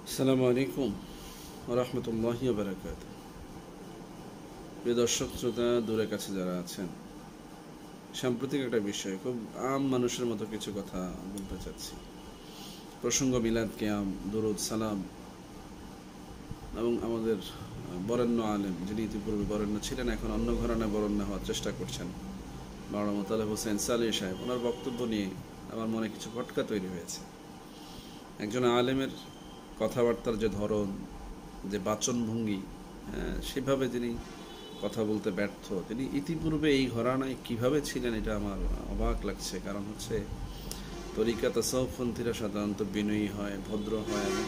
আসসালামু আলাইকুম ওয়া রাহমাতুল্লাহি ওয়া বারাকাতুহু। প্রিয় দর্শক শ্রোতা, দূরে কাছে যারা আছেন, সাম্প্রতিক একটা বিষয়, খুব আম মানুষের মতো কিছু কথা বলতে চাচ্ছি। প্রসঙ্গ মিলাদ কিয়াম, দুরুদ সালাম এবং আমাদের বরেণ্য আলেম, যিনি ইতিপূর্বে বরেণ্য ছিলেন, এখন অন্য ঘরানায় বরেণ্য হওয়ার চেষ্টা করছেন, মাওলানা মোতালেব হোসেন সালেহ সাহেব, ওনার বক্তব্য নিয়ে আমার মনে কিছু খটকা তৈরি হয়েছে। একজন আলেমের কথাবার্তার যে ধরন, যে বাচনভঙ্গি, সেভাবে তিনি কথা বলতে ব্যর্থ। তিনি ইতিপূর্বে এই ঘরানায় কিভাবে ছিলেন, এটা আমার অবাক লাগছে। কারণ হচ্ছে, তরিকা তাসাউফপন্থীরা সাধারণত বিনয়ী হয়, ভদ্র হয় এবং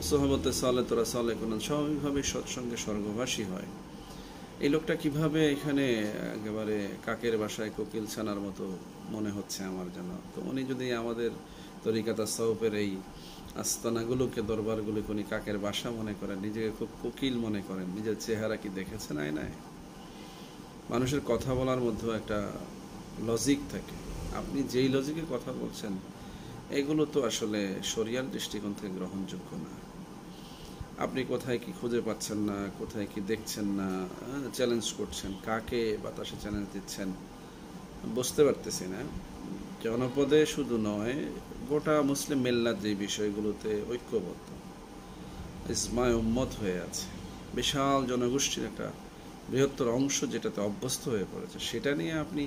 সোহবতে সালে তোরা সালে কোন স্বাভাবিকভাবে সৎসঙ্গে স্বর্গবাসী হয়। এই লোকটা কিভাবে এখানে একেবারে কাকের বাসায় কোকিল ছানার মতো মনে হচ্ছে আমার যেন। তো উনি যদি আমাদের তরিকা তাসাউফের এই আস্তানাগুলোকে, দরবারগুলোকে উনি কাকের বাসা মনে করেন, নিজেকে খুব কোকিল মনে করেন, নিজের চেহারা কি দেখেছেন আয়নায়? মানুষের কথা বলার মধ্যেও একটা লজিক থাকে। আপনি যেই লজিকে কথা বলছেন, এগুলো তো আসলে শরিয়ার দৃষ্টিকোণ থেকে গ্রহণযোগ্য না। আপনি কোথায় কি খুঁজে পাচ্ছেন না, কোথায় কি দেখছেন না, চ্যালেঞ্জ করছেন, কাকে বাতাসে চ্যালেঞ্জ দিচ্ছেন বুঝতে পারতেছি না। জনপদে শুধু নয়, গোটা মুসলিম মিল্লাত যে বিষয়গুলোতে ঐক্যবদ্ধ, ইজমায় উম্মত হয়ে আছে, বিশাল জনগোষ্ঠীর একটা বৃহত্তর অংশ যেটাতে অভ্যস্ত হয়ে পড়েছে, সেটা নিয়ে আপনি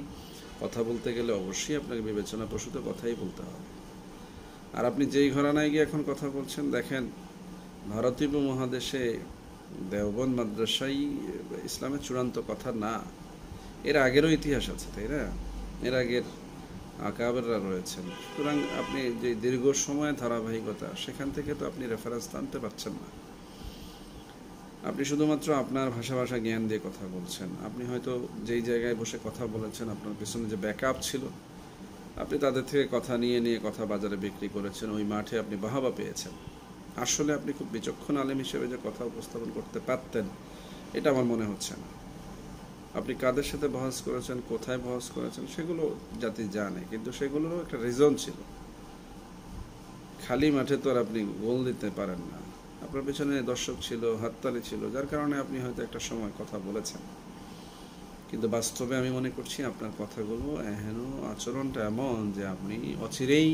কথা বলতে গেলে অবশ্যই আপনাকে বিবেচনাপ্রসূত কথাই বলতে হবে। আর আপনি যেই ঘরানায় গিয়ে এখন কথা বলছেন, দেখেন, ভারতীয় উপমহাদেশে দেওবন্দ মাদ্রাসাই ইসলামের চূড়ান্ত কথা না। এর আগেরও ইতিহাস আছে, তাই না? এর আগের আকাবেররা রয়েছেন। সুতরাং আপনি যে দীর্ঘ সময় ধারাবাহিকতা, সেখান থেকে তো আপনি রেফারেন্স আনতে পারছেন না। আপনি শুধুমাত্র আপনার ভাষা জ্ঞান দিয়ে কথা বলছেন। আপনি হয়তো যেই জায়গায় বসে কথা বলেছেন, আপনার পেছনে যে ব্যাকআপ ছিল, আপনি তাদের থেকে কথা নিয়ে কথা বাজারে বিক্রি করেছেন, ওই মাঠে আপনি বাহাবা পেয়েছেন। আসলে আপনি খুব বিচক্ষণ আলেম হিসেবে যে কথা উপস্থাপন করতে পারতেন, এটা আমার মনে হচ্ছে না। আপনি কাদের সাথে বহস করেছেন, কোথায় বহস করেছেন, সেগুলো জাতি জানে, কিন্তু সেগুলোরও একটা রিজন ছিল। খালি মাঠে তো আর আপনি গোল দিতে পারেন না। আপনার পেছনে দর্শক ছিল, হাততালি ছিল, যার কারণে আপনি হয়তো একটা সময় কথা বলেছেন। কিন্তু বাস্তবে আমি মনে করছি আপনার কথাগুলো আচরণটা এমন যে আপনি অচিরেই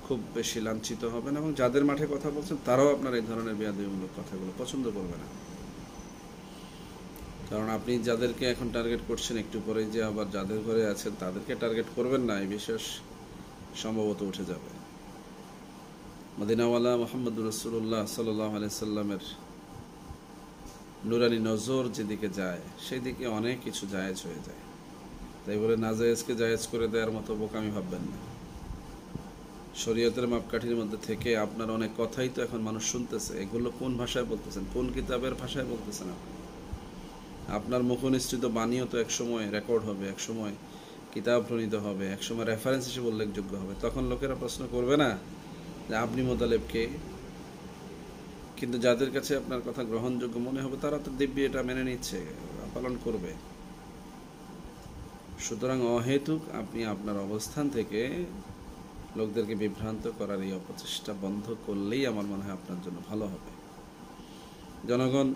খুব বেশি লাঞ্ছিত হবেন, এবং যাদের মাঠে কথা বলছেন তারাও আপনার এই ধরনের বেয়াদবিমূলক কথাগুলো পছন্দ করবে না। কারণ আপনি যাদেরকে এখন টার্গেট করছেন, একটু পরে যে আবার যাদের ঘরে আছেন তাদেরকে টার্গেট করবেন না, এই বিশ্বাস সম্ভবত উঠে যাবে। মদিনাওয়ালা মুহাম্মদুর রাসূলুল্লাহ সাল্লাল্লাহু আলাইহি সাল্লামের নুরানি নজর যেদিকে যায়, সেদিকে অনেক কিছু জায়েজ হয়ে যায়। তাই বলে নাজায়েজকে জায়েজ করে দেওয়ার মতো বোকামি ভাববেন না। শরীয়তের মাপকাঠির মধ্যে থেকে আপনার অনেক কথাই তো এখন মানুষ শুনতেছে। এগুলো কোন ভাষায় বলতেছেন, কোন কিতাবের ভাষায় বলতেছেন আপনি? আপনার মুখনিসৃত বাণীও তো একসময় রেকর্ড হবে, একসময় কিতাব প্রণীত হবে, একসময় রেফারেন্স হিসেবে উল্লেখযোগ্য হবে। তখন লোকেরা প্রশ্ন করবে না যে আপনি মোতালেবকে? কিন্তু যাদের কাছে আপনার কথা গ্রহণযোগ্য মনে হবে, তারা তো দিব্যি এটা মেনে নিচ্ছে, পালন করবে। সুতরাং অহেতুক আপনি আপনার অবস্থান থেকে লোকদেরকে বিভ্রান্ত করার এই অপচেষ্টা বন্ধ করলেই আমার মনে হয় আপনার জন্য ভালো হবে। জনগণ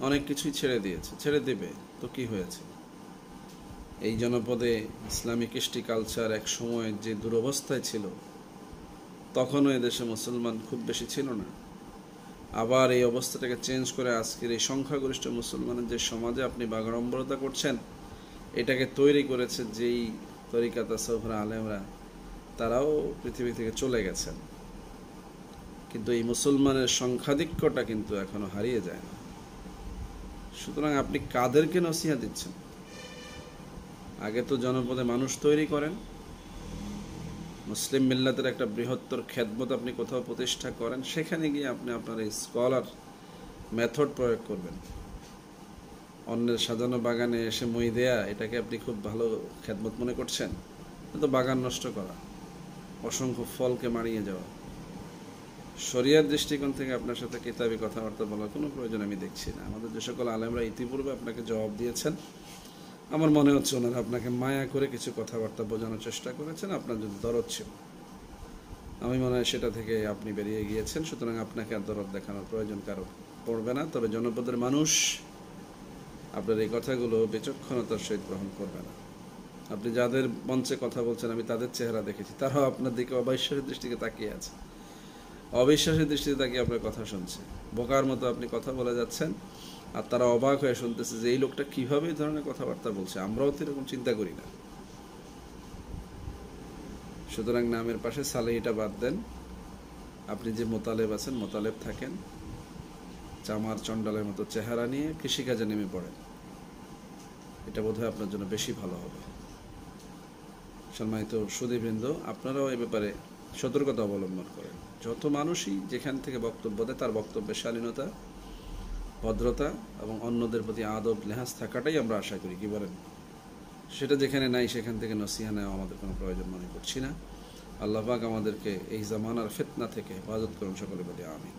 অনেক কিছুই ছেড়ে দিয়েছে, ছেড়ে দেবে তো কি হয়েছে? এই জনপদে ইসলামিক কৃষ্টি কালচার এক সময় যে দুরবস্থায় ছিল, তখনও এদেশে মুসলমান খুব বেশি ছিল না। আবার এই অবস্থাটাকে চেঞ্জ করে আজকের এই সংখ্যাগরিষ্ঠ মুসলমানের যে সমাজে আপনি বাগাড়ম্বরতা করছেন, এটাকে তৈরি করেছে যেই তরিকা তাসাউফের আলেমরা, তারাও পৃথিবী থেকে চলে গেছেন। কিন্তু এই মুসলমানের সংখ্যাধিক্যটা কিন্তু এখনো হারিয়ে যায় না। সুতরাং আপনি কাদেরকে নসিহত দিচ্ছেন? আগে তো জনপদে মানুষ তৈরি করেন, মুসলিম মিল্লাতের একটা বৃহত্তর খেদমত আপনি কোথাও প্রতিষ্ঠা করেন, সেখানে গিয়ে আপনি আপনার এই স্কলার মেথড প্রয়োগ করবেন। অন্যের সাজানো বাগানে এসে মই দেয়া, এটাকে আপনি খুব ভালো খেদমত মনে করছেন? তো বাগান নষ্ট করা, অসংখ্য ফলকে মারিয়ে যাওয়া। শরিয়ার দৃষ্টিকোণ থেকে আপনার সাথে কিতাবি কথাবার্তা বলার কোনো প্রয়োজন আমি দেখছি না। আমাদের যে সকল আলেমরা ইতিপূর্বে আপনাকে জবাব দিয়েছেন, আমার মনে হচ্ছে ওনারা আপনাকে মায়া করে কিছু কথাবার্তা বোঝানোর চেষ্টা করেছেন, আপনার যদি দরদ ছিল। আমি মনে হয় সেটা থেকে আপনি বেরিয়ে গিয়েছেন, সুতরাং আপনাকে আর দরদ দেখানোর প্রয়োজন কারো পড়বে না। তবে জনপদের মানুষ আপনার এই কথাগুলো বিচক্ষণতার সহিত গ্রহণ করবে না। আপনি যাদের মঞ্চে কথা বলছেন আমি তাদের চেহারা দেখেছি, তারাও আপনার দিকে অবিশ্বাসের দৃষ্টিতে তাকিয়ে আছে, অবিশ্বাসের দৃষ্টিতে তাকিয়ে আপনার কথা শুনছে। বোকার মতো আপনি কথা বলে যাচ্ছেন আর তারা অবাক হয়ে শুনতেছে যে এই লোকটা কিভাবে এই ধরনের কথাবার্তা বলছে, আমরাও তো এরকম চিন্তা করি না। সুতরাং নামের পাশে সালেহিটা বাদ দেন। আপনি যে মোতালেব আছেন মোতালেব থাকেন, চামার চণ্ডালের মতো চেহারা নিয়ে কৃষিকাজে নেমে পড়েন, এটা বোধহয় আপনার জন্য বেশি ভালো হবে। সম্মানিত সুধীবৃন্দ, আপনারাও এ ব্যাপারে সতর্কতা অবলম্বন করেন। যত মানুষই যেখান থেকে বক্তব্য দেয় তার বক্তব্যের শালীনতা, ভদ্রতা এবং অন্যদের প্রতি আদব লেহাজ থাকাটাই আমরা আশা করি, কি বলেন? সেটা যেখানে নাই সেখান থেকে নসিহা নেওয়া আমাদের কোনো প্রয়োজন মনে করছি না। আল্লাহ পাক আমাদেরকে এই জামানার ফিতনা থেকে হেফাজত করুন, সকলে বলি আমিন।